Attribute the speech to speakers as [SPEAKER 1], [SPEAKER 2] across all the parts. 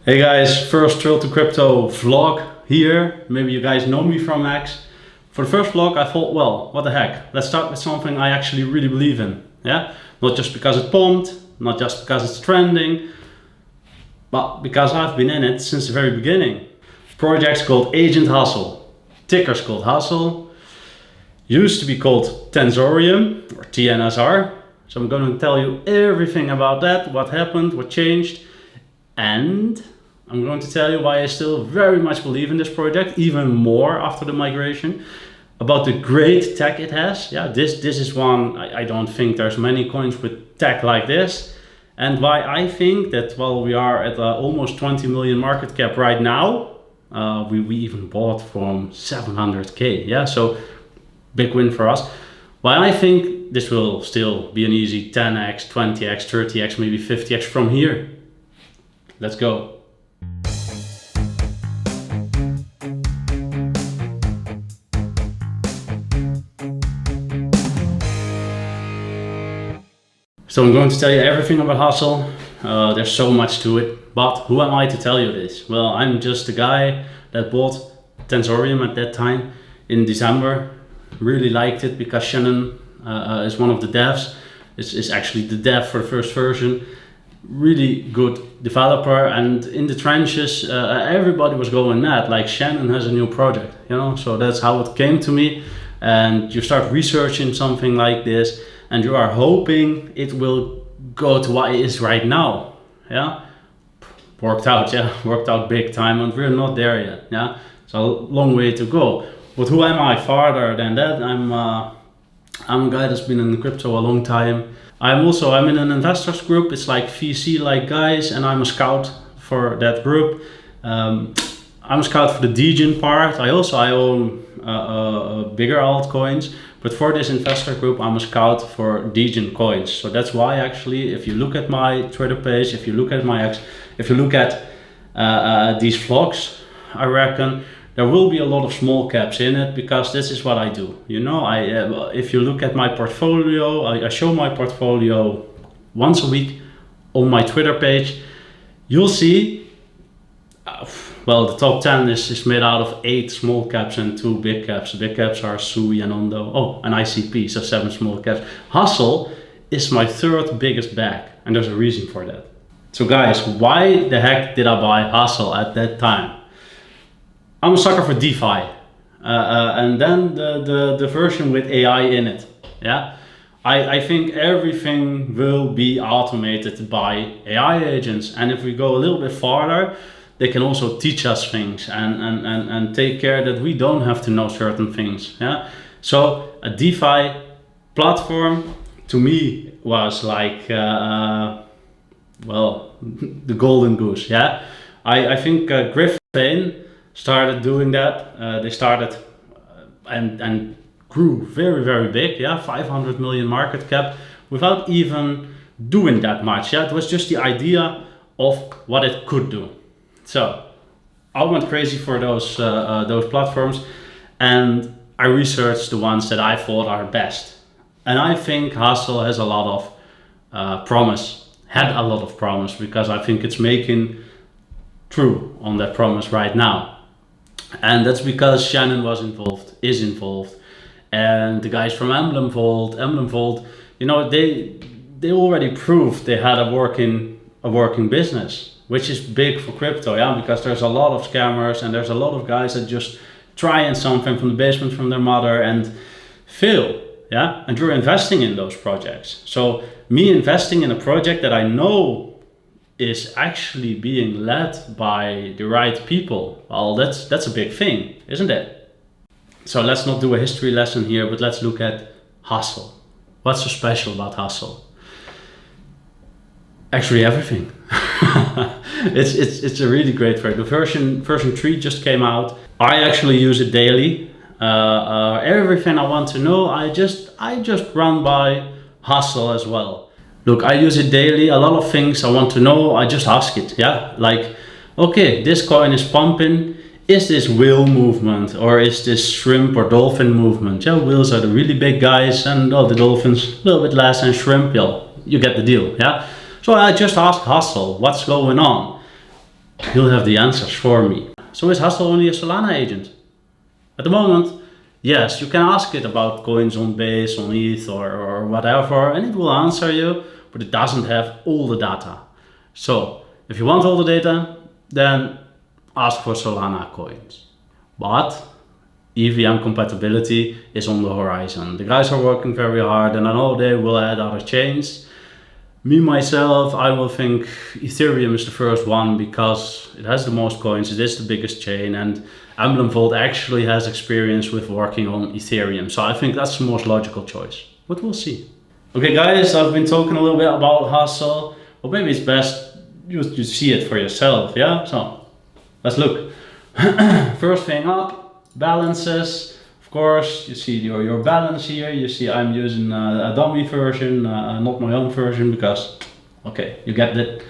[SPEAKER 1] Hey guys, first Trail to Crypto vlog here. Maybe you guys know me from X. For the first vlog I thought, well, what the heck, let's start with something I actually really believe in. Yeah, not just because it pumped, not just because it's trending, but because I've been in it since the very beginning. Project's called Agent Hustle, ticker's called Hustle, used to be called Tensorium or TNSR. So I'm going to tell you everything about that, what happened, what changed. And I'm going to tell you why I still very much believe in this project, even more after the migration, about the great tech it has. Yeah, this is one, I don't think there's many coins with tech like this. And why I think that while we are at almost 20 million market cap right now, we even bought from 700K. Yeah, so big win for us. Why I think this will still be an easy 10x, 20x, 30x, maybe 50x from here. Let's go. So I'm going to tell you everything about Hustle. There's so much to it, but who am I to tell you this? Well, I'm just a guy that bought Tensorium at that time in December. Really liked it because Shannon is one of the devs. Is actually the dev for the first version. Really good developer, and in the trenches everybody was going mad, like Shannon has a new project, you know. So that's how it came to me, and you start researching something like this and you are hoping it will go to what it is right now. Yeah, worked out big time, and we're not there yet. Yeah, it's a long way to go. But who am I farther than that? I'm a guy that's been in crypto a long time. I'm in an investors group. It's like VC like guys, and I'm a scout for that group. I'm a scout for the Degen part. I own bigger altcoins, but for this investor group I'm a scout for Degen coins. So that's why actually, if you look at my Twitter page, if you look at my X, if you look at these vlogs, I reckon there will be a lot of small caps in it, because this is what I do. You know, if you look at my portfolio, I show my portfolio once a week on my Twitter page. You'll see, well, the top 10 is made out of 8 small caps and 2 big caps. The big caps are Sui and Ondo, and ICP, so 7 small caps. Hustle is my 3rd biggest bag, and there's a reason for that. So guys, why the heck did I buy Hustle at that time? I'm a sucker for DeFi, and then the version with AI in it. Yeah, I think everything will be automated by AI agents, and if we go a little bit farther, they can also teach us things and take care that we don't have to know certain things. Yeah, so a DeFi platform to me was like well, the golden goose. Yeah, I think Griffin started doing that. They started and grew very, very big. Yeah, 500 million market cap without even doing that much. Yeah, it was just the idea of what it could do. So I went crazy for those platforms, and I researched the ones that I thought are best. And I think Hustle has a lot of had a lot of promise, because I think it's making true on that promise right now. And that's because Shannon is involved, and the guys from Emblem Vault, you know, they already proved they had a working business, which is big for crypto. Yeah, because there's a lot of scammers, and there's a lot of guys that just trying something from the basement from their mother and fail. Yeah, and you're investing in those projects. So me investing in a project that I know is actually being led by the right people, well, that's a big thing, isn't it? So let's not do a history lesson here, but let's look at Hustle. What's so special about Hustle? Actually everything. It's a really great project. The version 3 just came out. I actually use it daily. Everything I want to know, I just run by Hustle as well. Look, I use it daily. A lot of things I want to know, I just ask it. Yeah, like, okay, this coin is pumping. Is this whale movement, or is this shrimp or dolphin movement? Yeah, whales are the really big guys, and the dolphins a little bit less, and shrimp, you get the deal. Yeah, so I just ask Hustle, what's going on? he'll have the answers for me. So is Hustle only a Solana agent? At the moment, yes, you can ask it about coins on Base, on ETH or whatever, and it will answer you, but it doesn't have all the data. So if you want all the data, then ask for Solana coins. But EVM compatibility is on the horizon. The guys are working very hard, and I know they will add other chains. Me, myself, I will think Ethereum is the first one because it has the most coins, it is the biggest chain, and Emblem Vault actually has experience with working on Ethereum. So I think that's the most logical choice, but we'll see. Okay guys, I've been talking a little bit about Hustle, but maybe it's best you see it for yourself, yeah? So let's look. First thing up, balances. Of course, you see your balance here. You see I'm using a dummy version, not my own version, because, okay, you get it.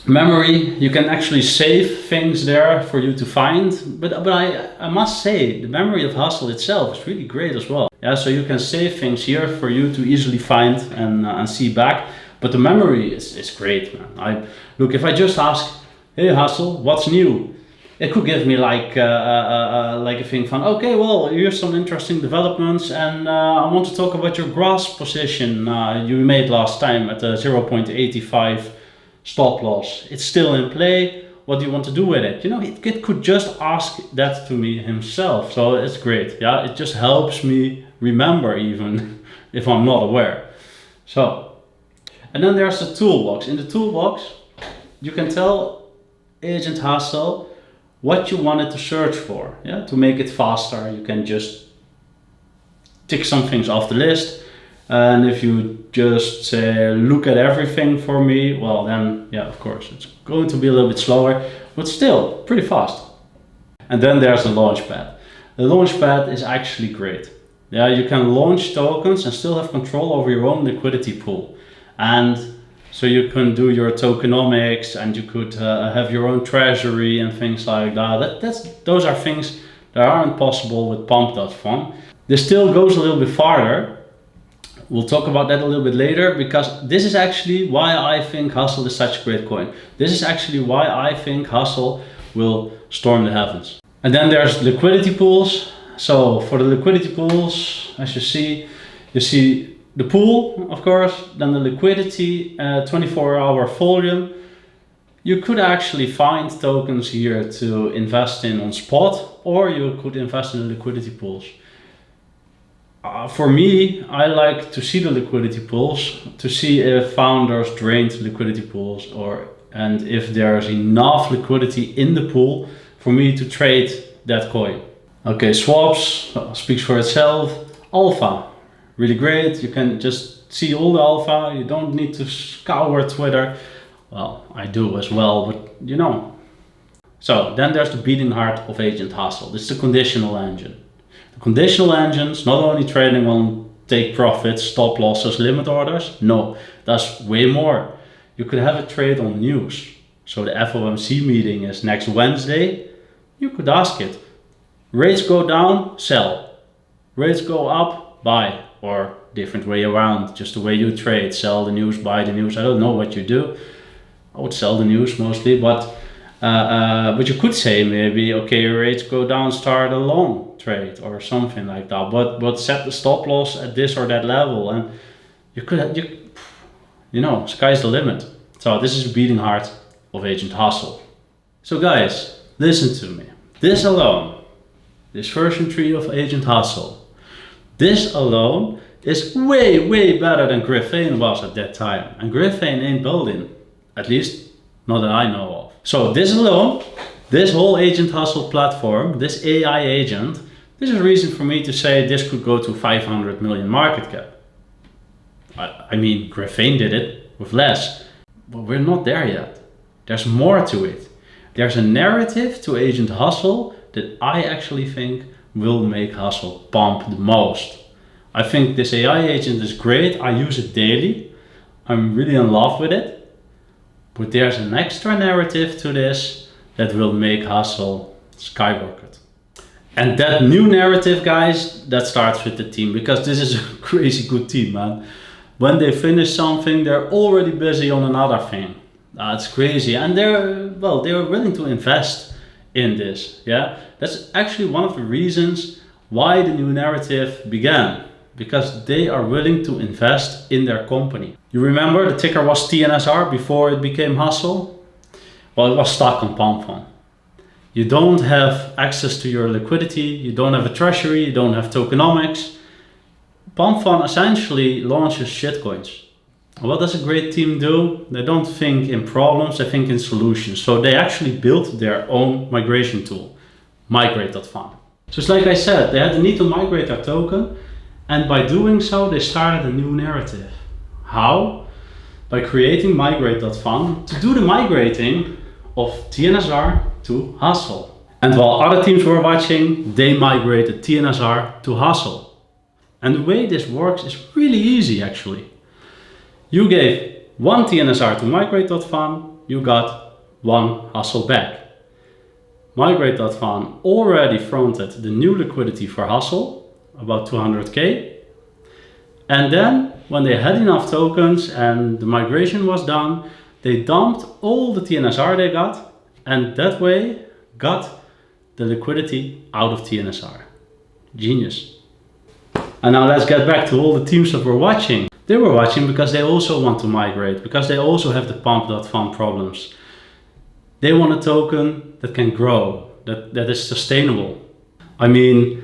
[SPEAKER 1] Memory, you can actually save things there for you to find, but I must say, the memory of Hustle itself is really great as well. Yeah, so you can save things here for you to easily find and see back, but the memory is great, man. Look, if I just ask, hey Hustle, what's new? It could give me like a thing from, okay, well, here's some interesting developments, and I want to talk about your grass position you made last time at the 0.85 stop loss. It's still in play. What do you want to do with it? You know, it could just ask that to me himself. So it's great. Yeah, it just helps me remember even if I'm not aware. So, and then there's the toolbox. In the toolbox, you can tell Agent Hustle what you wanted to search for. Yeah, to make it faster, you can just tick some things off the list. And if you just say, look at everything for me, well then, yeah, of course, it's going to be a little bit slower, but still pretty fast. And then there's the launchpad. The launchpad is actually great. Yeah, you can launch tokens and still have control over your own liquidity pool. And so you can do your tokenomics, and you could have your own treasury and things like that. Those are things that aren't possible with Pump.fun. This still goes a little bit farther. We'll talk about that a little bit later, because this is actually why I think Hustle is such a great coin. This is actually why I think Hustle will storm the heavens. And then there's liquidity pools. So for the liquidity pools, as you see the pool, of course, then the liquidity, 24-hour volume. You could actually find tokens here to invest in on spot, or you could invest in the liquidity pools. For me, I like to see the liquidity pools, to see if founders drained liquidity pools, and if there's enough liquidity in the pool for me to trade that coin. Okay, swaps speaks for itself. Alpha, really great. You can just see all the alpha. You don't need to scour Twitter. Well, I do as well, but you know. So then there's the beating heart of Agent Hustle. This is the conditional engine. The conditional engine's not only trading on take profits, stop losses, limit orders. No, that's way more. You could have a trade on news. So the FOMC meeting is next Wednesday. You could ask it, rates go down, sell. Rates go up, buy. Or different way around, just the way you trade. Sell the news, buy the news. I don't know what you do. I would sell the news mostly, but you could say maybe, okay, rates go down, start a long trade or something like that. But set the stop loss at this or that level, and you know, sky's the limit. So this is the beating heart of Agent Hustle. So guys, listen to me. This alone, this version 3 of Agent Hustle, this alone is way better than Griffin was at that time. And Griffin ain't building, at least not that I know of. So this alone, this whole Agent Hustle platform, this AI agent, this is a reason for me to say this could go to 500 million market cap. I mean, Griffin did it with less, but we're not there yet. There's more to it. There's a narrative to Agent Hustle that I actually think will make Hustle pump the most. I think this AI agent is great. I use it daily. I'm really in love with it. But there's an extra narrative to this that will make Hustle skyrocket. And that new narrative, guys, that starts with the team, because this is a crazy good team, man. When they finish something, they're already busy on another thing. That's crazy, and they were willing to invest in this. Yeah, that's actually one of the reasons why the new narrative began, because they are willing to invest in their company. You remember the ticker was TNSR before it became Hustle? Well, it was stuck on PalmFun. You don't have access to your liquidity, you don't have a treasury, you don't have tokenomics. PalmFun essentially launches shitcoins. What does a great team do? They don't think in problems, they think in solutions. So they actually built their own migration tool, Migrate.fun. So it's like I said, they had the need to migrate their token, and by doing so, they started a new narrative. How? By creating Migrate.fun to do the migrating of TNSR to Hustle. And while other teams were watching, they migrated TNSR to Hustle. And the way this works is really easy actually. You gave one TNSR to Migrate.fun, you got one Hustle back. Migrate.fun already fronted the new liquidity for Hustle, about 200k. And then when they had enough tokens and the migration was done, they dumped all the TNSR they got, and that way got the liquidity out of TNSR. Genius. And now let's get back to all the teams that were watching. They were watching because they also want to migrate, because they also have the pump.fun problems. They want a token that can grow, that is sustainable. I mean,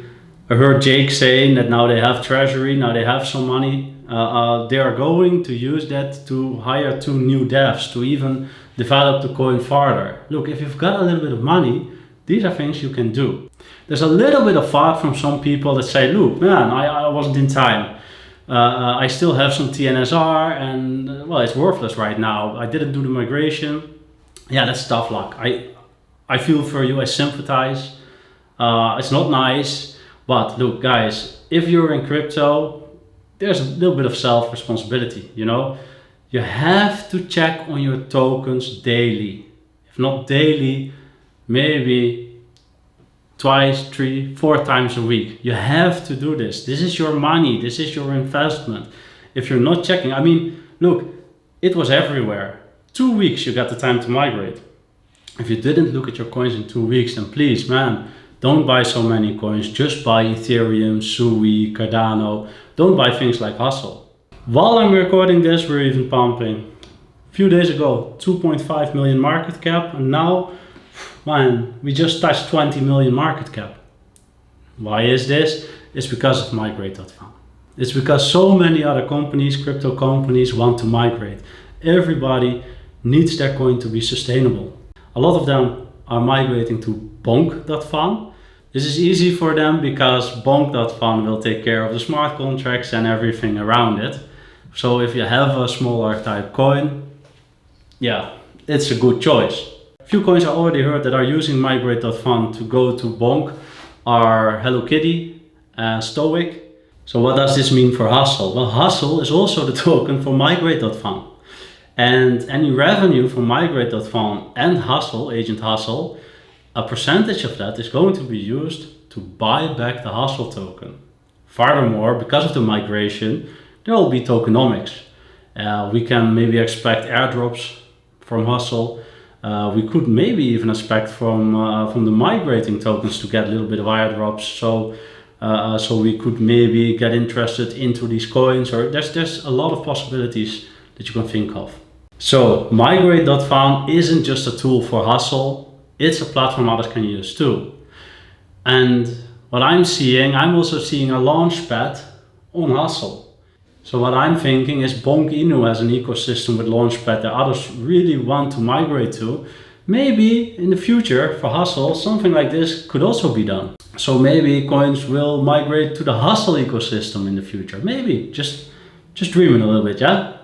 [SPEAKER 1] I heard Jake saying that now they have treasury, now they have some money. They are going to use that to hire 2 new devs to even develop the coin further. Look, if you've got a little bit of money, these are things you can do. There's a little bit of thought from some people that say, look, man, I wasn't in time. I still have some TNSR and well, it's worthless right now. I didn't do the migration. Yeah, that's tough luck. I feel for you, I sympathize. It's not nice, but look guys, if you're in crypto, there's a little bit of self-responsibility, you know? You have to check on your tokens daily. If not daily, maybe twice, 3, 4 times a week. You have to do this. This is your money, this is your investment. If you're not checking, I mean, look, it was everywhere. 2 weeks you got the time to migrate. If you didn't look at your coins in 2 weeks, then please, man, don't buy so many coins. Just buy Ethereum, Sui, Cardano. Don't buy things like Hustle. While I'm recording this, we're even pumping. A few days ago, 2.5 million market cap, and now, man, we just touched 20 million market cap. Why is this? It's because of Migrate.fun. It's because so many other companies, crypto companies, want to migrate. Everybody needs their coin to be sustainable. A lot of them are migrating to Bonk.fun. This is easy for them because Bonk.fun will take care of the smart contracts and everything around it. So if you have a smaller type coin, yeah, it's a good choice. A few coins I already heard that are using Migrate.fun to go to Bonk are Hello Kitty and Stoic. So what does this mean for Hustle? Well, Hustle is also the token for Migrate.fun. And any revenue from Migrate.fun and Hustle, Agent Hustle, a percentage of that is going to be used to buy back the Hustle token. Furthermore, because of the migration, there will be tokenomics. We can maybe expect airdrops from Hustle. We could maybe even expect from the migrating tokens to get a little bit of airdrops. So we could maybe get interested into these coins, or there's a lot of possibilities that you can think of. So Migrate.fun isn't just a tool for Hustle, it's a platform others can use too. And what I'm also seeing a launchpad on Hustle. So what I'm thinking is Bonk Inu has an ecosystem with launchpad that others really want to migrate to. Maybe in the future for Hustle, something like this could also be done. So maybe coins will migrate to the Hustle ecosystem in the future. Maybe, just dreaming a little bit, yeah?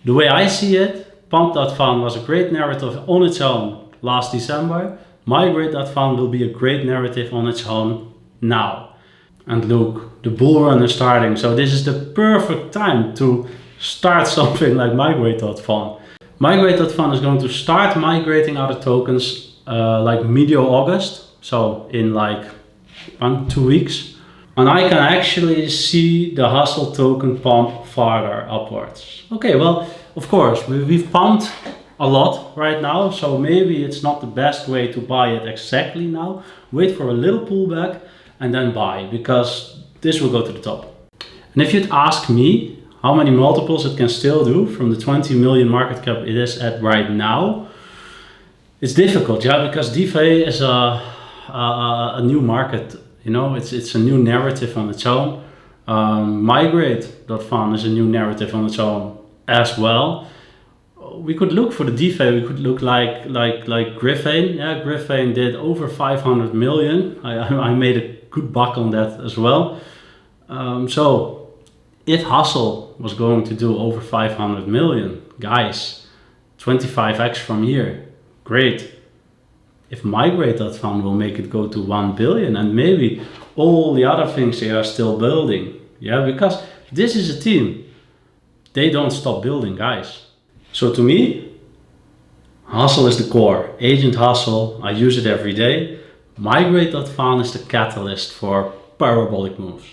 [SPEAKER 1] The way I see it, Pump.fun was a great narrative on its own last December. Migrate.fun will be a great narrative on its own now. And look, the bull run is starting, so this is the perfect time to start something like Migrate.fun. Migrate.fun is going to start migrating other tokens like medio August, so in like 2 weeks. And I can actually see the Hustle token pump farther upwards. Okay, well, of course, we've pumped a lot right now, so maybe it's not the best way to buy it exactly now. Wait for a little pullback and then buy, because this will go to the top. And if you'd ask me how many multiples it can still do from the 20 million market cap it is at right now, it's difficult, yeah, because DeFi is a new market, you know, it's a new narrative on its own. Migrate.fun is a new narrative on its own as well. We could look for the DeFi, we could look like Griffin. Yeah, Griffin did over 500 million. I made a good buck on that as well. So if Hustle was going to do over 500 million, guys, 25x from here, great. If Migrate.fun will make it go to 1 billion, and maybe all the other things they are still building. Yeah, because this is a team. They don't stop building, guys. So to me, Hustle is the core. Agent Hustle, I use it every day. Migrate.fun is the catalyst for parabolic moves.